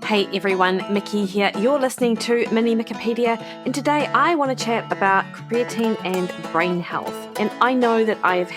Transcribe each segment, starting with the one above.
Hey everyone, Mikki here. You're listening to Mini Mikkipedia, and today I want to chat about creatine and brain health. And I know that I've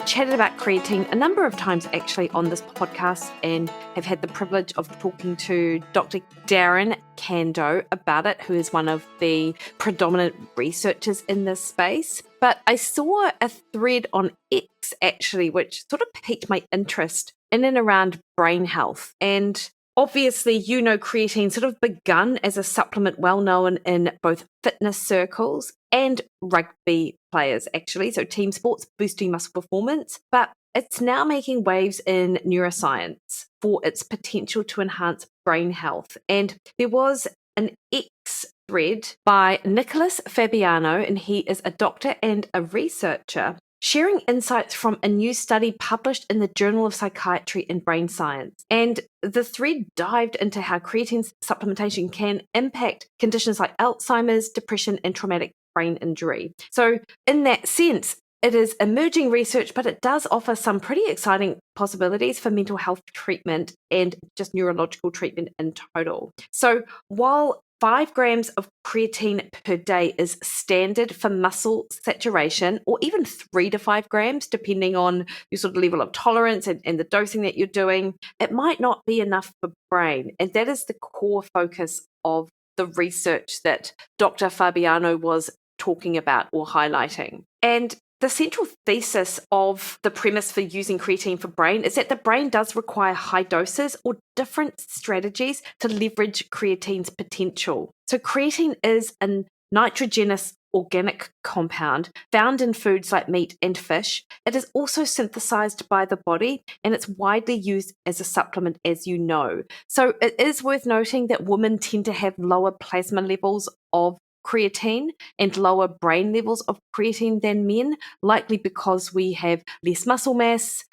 chatted about creatine a number of times actually on this podcast, and have had the privilege of talking to Dr. Darren Kando about it, who is one of the predominant researchers in this space. But I saw a thread on X actually, which sort of piqued my interest in and around brain health. And obviously, creatine sort of begun as a supplement well known in both fitness circles and rugby players, actually. So team sports, boosting muscle performance. But it's now making waves in neuroscience for its potential to enhance brain health. And there was an X thread by Nicholas Fabiano, and he is a doctor and a researcher, sharing insights from a new study published in the Journal of Psychiatry and Brain Science. And the thread dived into how creatine supplementation can impact conditions like Alzheimer's, depression, and traumatic brain injury. So in that sense, it is emerging research, but it does offer some pretty exciting possibilities for mental health treatment and just neurological treatment in total. So while 5 grams of creatine per day is standard for muscle saturation, or even 3 to 5 grams, depending on your sort of level of tolerance and the dosing that you're doing, it might not be enough for brain. And that is the core focus of the research that Dr. Fabiano was talking about or highlighting. And the central thesis of the premise for using creatine for brain is that the brain does require high doses or different strategies to leverage creatine's potential. So creatine is a nitrogenous organic compound found in foods like meat and fish. It is also synthesized by the body, and it's widely used as a supplement, as you know. So it is worth noting that women tend to have lower plasma levels of creatine and lower brain levels of creatine than men, likely because we have less muscle mass,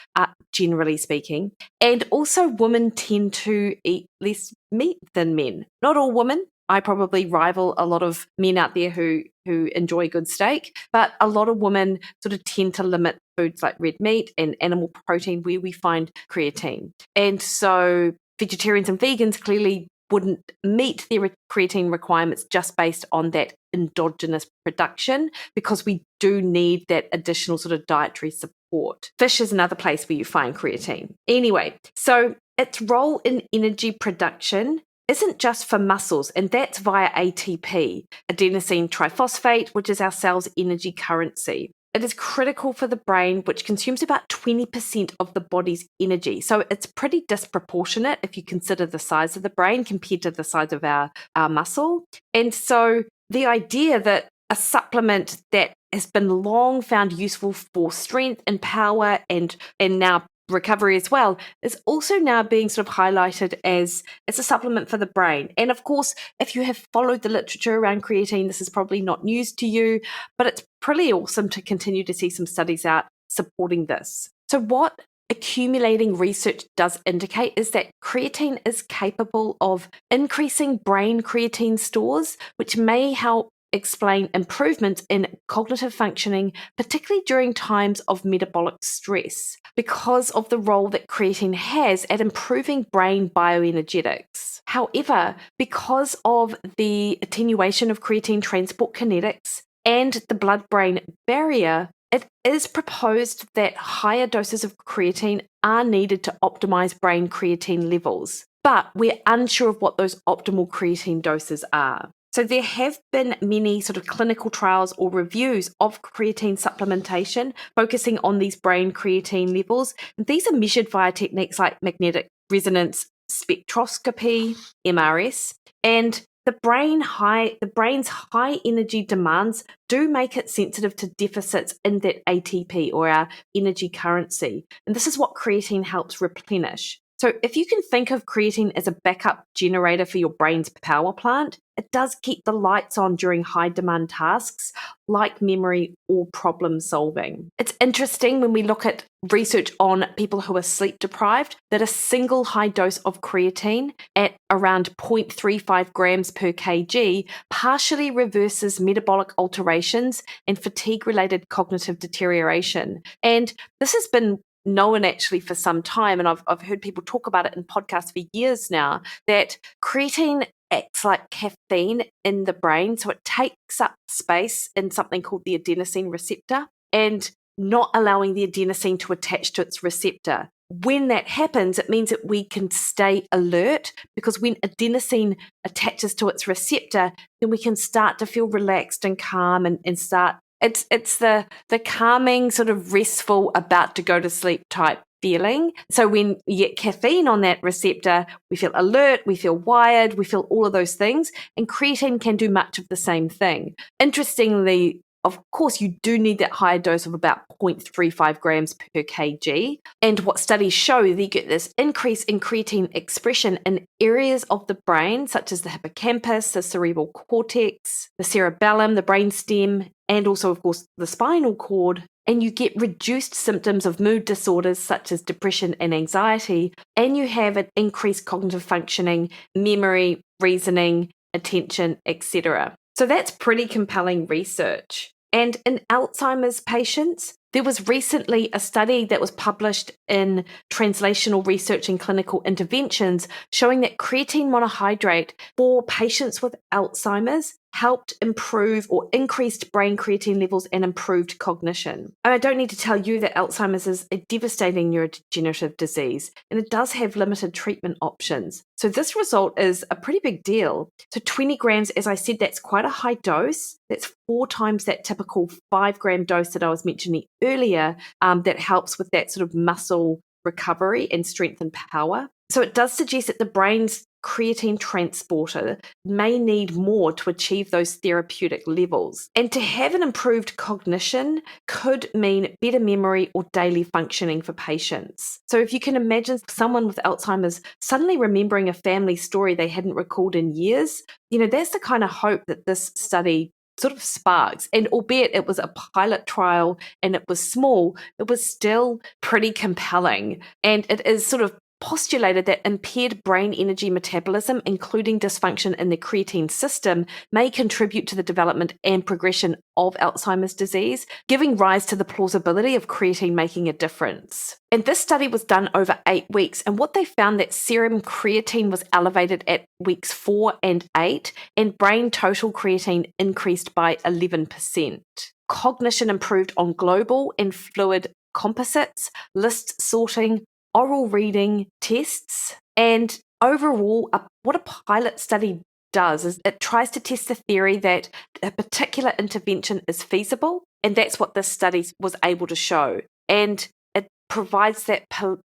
generally speaking. And also women tend to eat less meat than men. Not all women. I probably rival a lot of men out there who enjoy good steak, but a lot of women sort of tend to limit foods like red meat and animal protein where we find creatine. And so vegetarians and vegans clearly wouldn't meet their creatine requirements just based on that endogenous production, because we do need that additional sort of dietary support. Fish is another place where you find creatine. Anyway, so its role in energy production isn't just for muscles, and that's via ATP, adenosine triphosphate, which is our cell's energy currency. It is critical for the brain, which consumes about 20% of the body's energy. So it's pretty disproportionate if you consider the size of the brain compared to the size of our muscle. And so the idea that a supplement that has been long found useful for strength and power and now recovery as well is also now being sort of highlighted as a supplement for the brain. And of course, if you have followed the literature around creatine, this is probably not news to you, but it's pretty awesome to continue to see some studies out supporting this. So what accumulating research does indicate is that creatine is capable of increasing brain creatine stores, which may help explain improvements in cognitive functioning, particularly during times of metabolic stress, because of the role that creatine has at improving brain bioenergetics. However, because of the attenuation of creatine transport kinetics and the blood-brain barrier, it is proposed that higher doses of creatine are needed to optimize brain creatine levels, but we're unsure of what those optimal creatine doses are. So there have been many sort of clinical trials or reviews of creatine supplementation focusing on these brain creatine levels. And these are measured via techniques like magnetic resonance spectroscopy, MRS, and the brain's high energy demands do make it sensitive to deficits in that ATP, or our energy currency. And this is what creatine helps replenish. So if you can think of creatine as a backup generator for your brain's power plant, it does keep the lights on during high demand tasks like memory or problem solving. It's interesting when we look at research on people who are sleep deprived that a single high dose of creatine at around 0.35 grams per kg partially reverses metabolic alterations and fatigue-related cognitive deterioration. And this has been known actually for some time, and I've heard people talk about it in podcasts for years now, that creatine acts like caffeine in the brain. So it takes up space in something called the adenosine receptor and not allowing the adenosine to attach to its receptor. When that happens, it means that we can stay alert, because when adenosine attaches to its receptor, then we can start to feel relaxed and calm and start. It's the calming, sort of restful, about to go to sleep type feeling. So when you get caffeine on that receptor, we feel alert, we feel wired, we feel all of those things. And creatine can do much of the same thing. Interestingly, of course, you do need that higher dose of about 0.35 grams per kg. And what studies show, that you get this increase in creatine expression in areas of the brain, such as the hippocampus, the cerebral cortex, the cerebellum, the brainstem, and also, of course, the spinal cord. And you get reduced symptoms of mood disorders such as depression and anxiety. And you have an increased cognitive functioning, memory, reasoning, attention, etc. So that's pretty compelling research. And in Alzheimer's patients, there was recently a study that was published in Translational Research and Clinical Interventions showing that creatine monohydrate for patients with Alzheimer's helped improve or increased brain creatine levels and improved cognition. And I don't need to tell you that Alzheimer's is a devastating neurodegenerative disease, and it does have limited treatment options. So this result is a pretty big deal. So 20 grams, as I said, that's quite a high dose. That's 4 times that typical 5-gram dose that I was mentioning earlier, that helps with that sort of muscle recovery and strength and power. So it does suggest that the brain's creatine transporter may need more to achieve those therapeutic levels. And to have an improved cognition could mean better memory or daily functioning for patients. So if you can imagine someone with Alzheimer's suddenly remembering a family story they hadn't recalled in years, that's the kind of hope that this study sort of sparks. And albeit it was a pilot trial and it was small, it was still pretty compelling. And it is sort of postulated that impaired brain energy metabolism, including dysfunction in the creatine system, may contribute to the development and progression of Alzheimer's disease, giving rise to the plausibility of creatine making a difference. And this study was done over 8 weeks, and what they found that serum creatine was elevated at weeks 4 and 8, and brain total creatine increased by 11%. Cognition improved on global and fluid composites, list sorting, oral reading tests, and overall, what a pilot study does is it tries to test the theory that a particular intervention is feasible, and that's what this study was able to show. And it provides that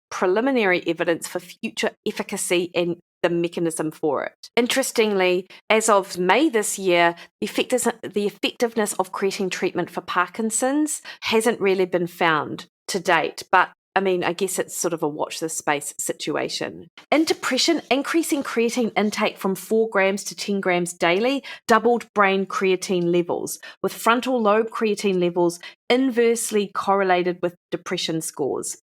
preliminary evidence for future efficacy and the mechanism for it. Interestingly, as of May this year, the effectiveness of creatine treatment for Parkinson's hasn't really been found to date, but I guess it's sort of a watch this space situation. In depression, increasing creatine intake from 4 grams to 10 grams daily doubled brain creatine levels, with frontal lobe creatine levels inversely correlated with depression scores.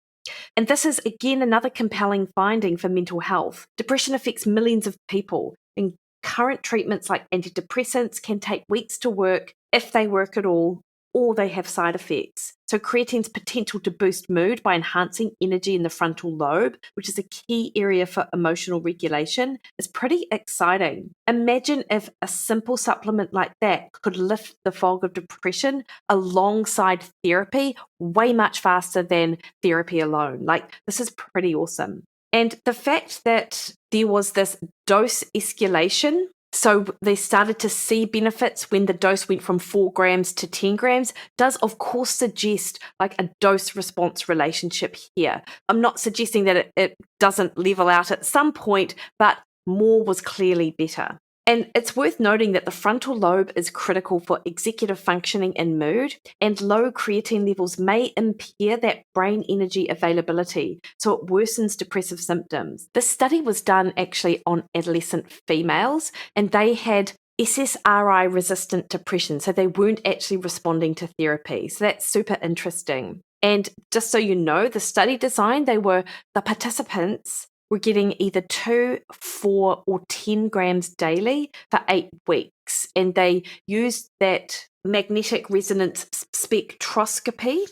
And this is, again, another compelling finding for mental health. Depression affects millions of people, and current treatments like antidepressants can take weeks to work, if they work at all, or they have side effects. So creatine's potential to boost mood by enhancing energy in the frontal lobe, which is a key area for emotional regulation, is pretty exciting. Imagine if a simple supplement like that could lift the fog of depression alongside therapy way much faster than therapy alone. This is pretty awesome. And the fact that there was this dose escalation, so they started to see benefits when the dose went from 4 grams to 10 grams, does of course suggest a dose-response relationship here. I'm not suggesting that it doesn't level out at some point, but more was clearly better. And it's worth noting that the frontal lobe is critical for executive functioning and mood, and low creatine levels may impair that brain energy availability, so it worsens depressive symptoms. This study was done actually on adolescent females, and they had SSRI-resistant depression, so they weren't actually responding to therapy. So that's super interesting. And just so you know, the study design, the participants were getting either 2, 4, or 10 grams daily for 8 weeks. And they used that magnetic resonance spectroscopy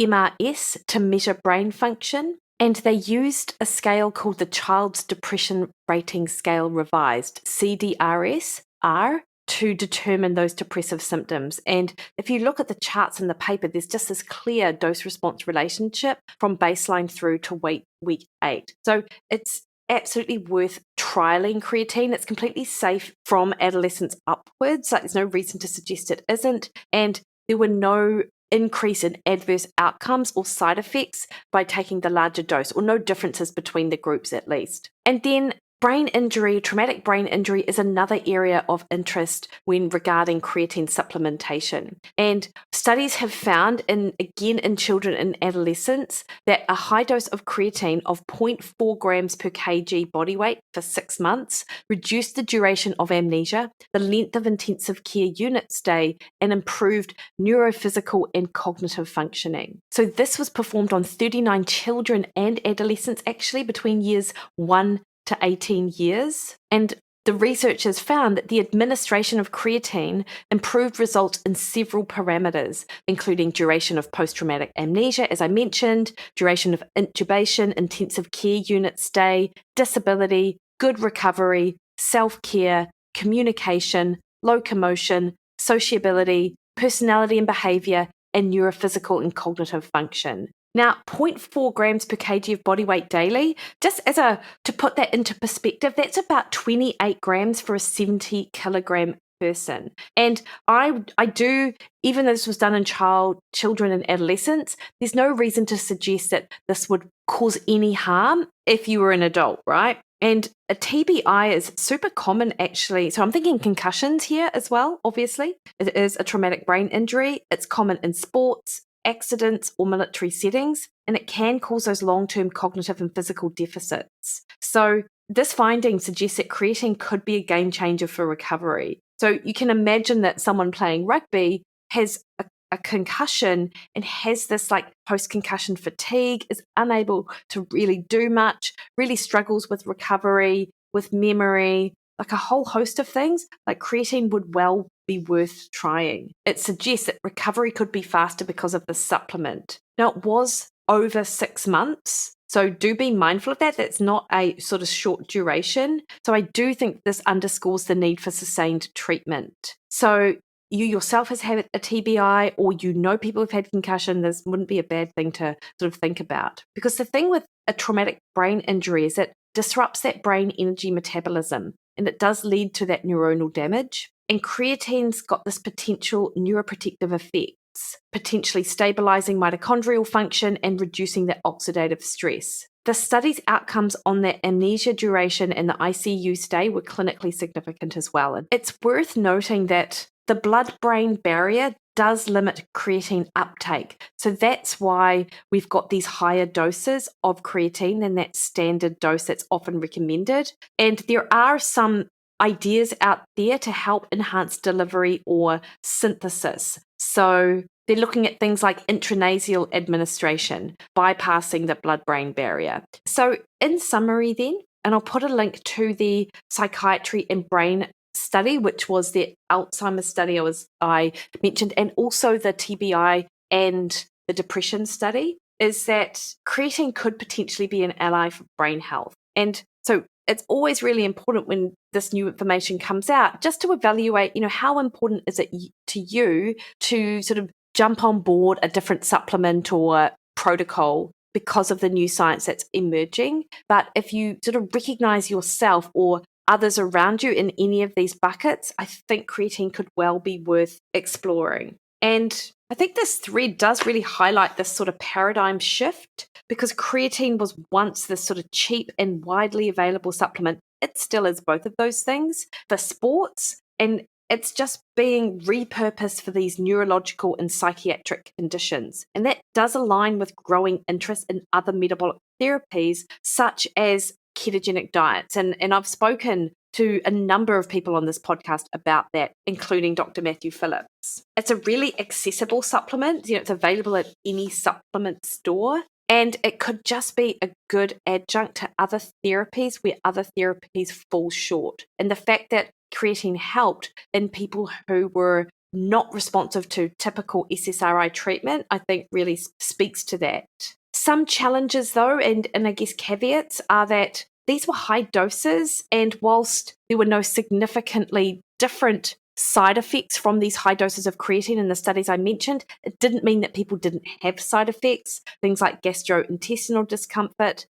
MRS to measure brain function. And they used a scale called the Child's Depression Rating Scale Revised, CDRS-R, to determine those depressive symptoms. And if you look at the charts in the paper, there's just this clear dose-response relationship from baseline through to week 8. So it's absolutely worth trialing creatine. It's completely safe from adolescence upwards. Like, there's no reason to suggest it isn't. And there were no increase in adverse outcomes or side effects by taking the larger dose, or no differences between the groups at least. And then brain injury, traumatic brain injury, is another area of interest when regarding creatine supplementation. And studies have found, again in children and adolescents, that a high dose of creatine of 0.4 grams per kg body weight for 6 months reduced the duration of amnesia, the length of intensive care unit stay, and improved neurophysical and cognitive functioning. So this was performed on 39 children and adolescents, actually between years 1 to 18 years. And the researchers found that the administration of creatine improved results in several parameters, including duration of post-traumatic amnesia, as I mentioned, duration of intubation, intensive care unit stay, disability, good recovery, self-care, communication, locomotion, sociability, personality and behavior, and neurophysical and cognitive function. Now, 0.4 grams per kg of body weight daily, just to put that into perspective, that's about 28 grams for a 70 kilogram person. And I do, even though this was done in children and adolescents, there's no reason to suggest that this would cause any harm if you were an adult, right? And a TBI is super common, actually. So I'm thinking concussions here as well, obviously. It is a traumatic brain injury. It's common in sports, accidents, or military settings, and it can cause those long-term cognitive and physical deficits. So this finding suggests that creatine could be a game changer for recovery. So you can imagine that someone playing rugby has a concussion and has this like post-concussion fatigue, is unable to really do much, really struggles with recovery, with memory, like a whole host of things. Like, creatine would well be worth trying. It suggests that recovery could be faster because of the supplement. Now, it was over 6 months, so do be mindful of that. That's not a sort of short duration. So I do think this underscores the need for sustained treatment. So you yourself has had a TBI, or you know people who've had concussion, this wouldn't be a bad thing to sort of think about. Because the thing with a traumatic brain injury is it disrupts that brain energy metabolism, and it does lead to that neuronal damage. And creatine's got this potential neuroprotective effects, potentially stabilizing mitochondrial function and reducing the oxidative stress. The study's outcomes on the amnesia duration and the ICU stay were clinically significant as well. And it's worth noting that the blood-brain barrier does limit creatine uptake. So that's why we've got these higher doses of creatine than that standard dose that's often recommended. And there are some ideas out there to help enhance delivery or synthesis. So they're looking at things like intranasal administration, bypassing the blood-brain barrier. So in summary then, and I'll put a link to the psychiatry and brain study, which was the Alzheimer study I mentioned, and also the TBI and the depression study, is that creatine could potentially be an ally for brain health. And so it's always really important when this new information comes out, just to evaluate, how important is it to you to sort of jump on board a different supplement or protocol because of the new science that's emerging. But if you sort of recognize yourself or others around you in any of these buckets, I think creatine could well be worth exploring. And I think this thread does really highlight this sort of paradigm shift, because creatine was once this sort of cheap and widely available supplement. It still is both of those things for sports, and it's just being repurposed for these neurological and psychiatric conditions. And that does align with growing interest in other metabolic therapies, such as ketogenic diets. And I've spoken to a number of people on this podcast about that, including Dr. Matthew Phillips. It's a really accessible supplement. It's available at any supplement store, and it could just be a good adjunct to other therapies where other therapies fall short. And the fact that creatine helped in people who were not responsive to typical SSRI treatment, I think really speaks to that. Some challenges though, and I guess caveats, are that these were high doses, and whilst there were no significantly different side effects from these high doses of creatine in the studies I mentioned, it didn't mean that people didn't have side effects. Things like gastrointestinal discomfort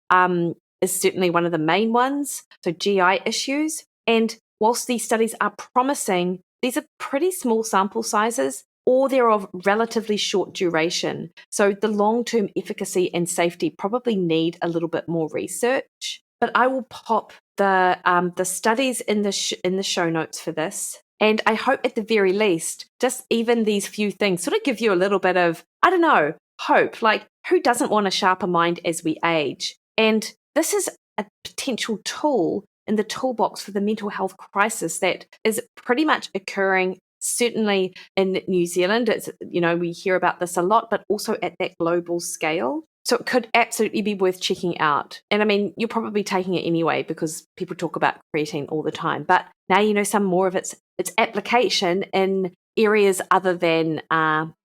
is certainly one of the main ones, so GI issues. And whilst these studies are promising, these are pretty small sample sizes, or they're of relatively short duration. So the long-term efficacy and safety probably need a little bit more research. But I will pop the studies in the show notes for this. And I hope at the very least, just even these few things sort of give you a little bit of, I don't know, hope. Like, who doesn't want a sharper mind as we age? And this is a potential tool in the toolbox for the mental health crisis that is pretty much occurring, certainly in New Zealand. It's, we hear about this a lot, but also at that global scale. So it could absolutely be worth checking out. And I mean, you're probably taking it anyway because people talk about creatine all the time. But now you know some more of its application in areas other than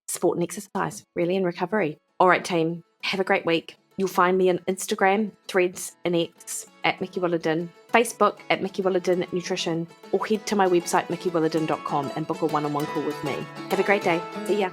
sport and exercise, really, and recovery. All right, team, have a great week. You'll find me on Instagram, Threads, and X at Mikki Williden, Facebook at Mikki Williden Nutrition, or head to my website, mikkiwilliden.com, and book a one-on-one call with me. Have a great day. See ya.